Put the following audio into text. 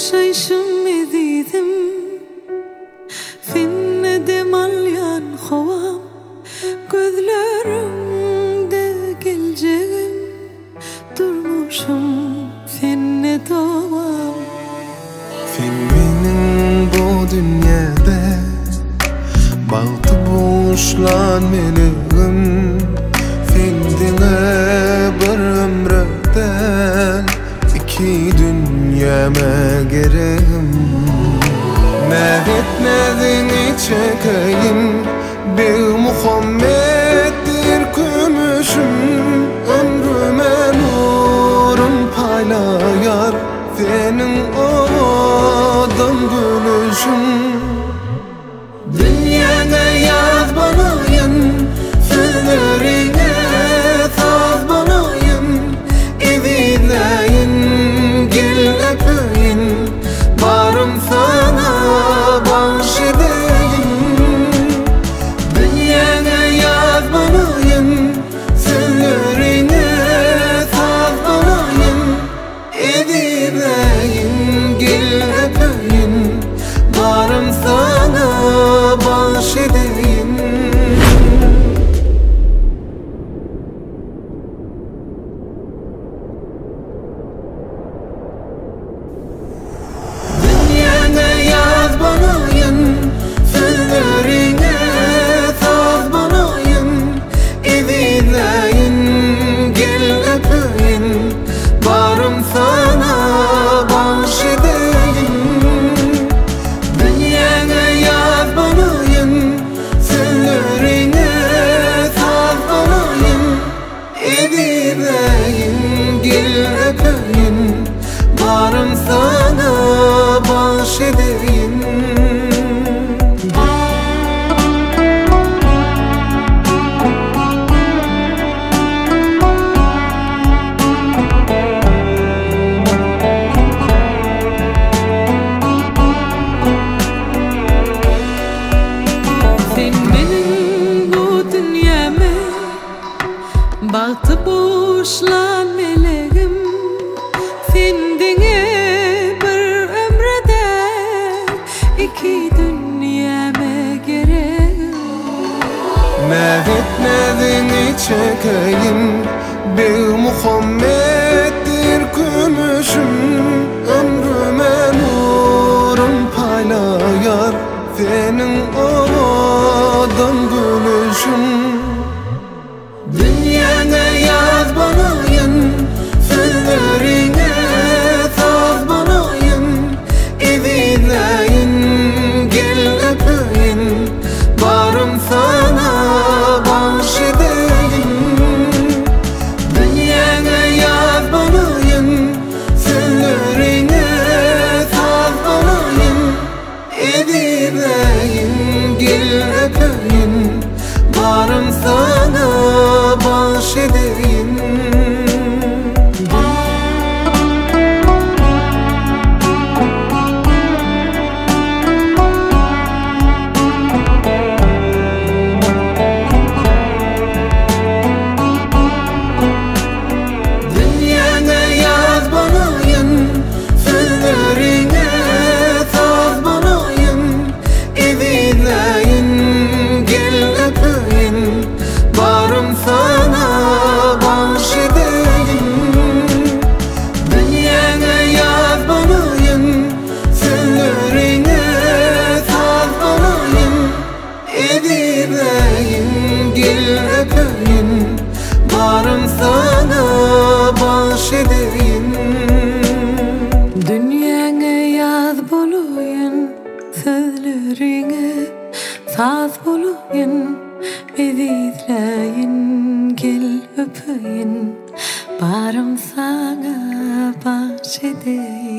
yaşayışım ediydim. Finne de malyan xovam, gözlerimde geleceğim. Durmuşum finne doğam. Fin benim bu dünyada baltı boşlan meleğim. Findine bir ömreden iki dünyama gereğim. Mehretmedini çekeyim, bir Muhammed'dir gümüşüm. Ömrüme nurun paylayar, senin odan gülüşüm. Dünyada yaz banayım, sözlerine saz banayım. Evileyin, gel öpeyim, varım sana bahşedeyim. Dünyada yaz banayım, sözlerine saz banayım. Evileyin, gel öpeyim, varım sana bahşedeyim. Dünyada yaz banayım, sözlerine saz banayım. Evileyin, gel öpeyim, varım sana bahşedeyim. Dünyada yaz banayım, sözlerine saz banayım. Evileyin, gel öpeyim, varım sana bahşedeyim. Sen benim bu dünyama baktı boşlan meleğim. Sendine bir ömrede iki dünyama gereğim. Mehretmedini çekeyim, bir Muhammed'dir gümüşüm. Ömrüme nurun paylayar, senin odan gülüşüm. Dünyada yaz banayım, sözlerine saz banayım. Evileyin, gel öpeyim, varım sana bahşedeyim. Dünyada yaz banayım, sözlerine saz banayım. Evileyin, gel öpeyim, varım sana bahşedeyim. Dünyada yaz banayım, sözlerine saz banayım. Evileyin, gel öpeyim, varım sana bahşedeyim. Dünyada yaz banayım, sözlerine saz banayım. Evileyin, gel öpeyim, varım sana bahşedeyim. Dünyana yaz buluyin, sözlerine saz buluyin. Evileyin, gel öpeyim, varım sana bahşedeyim.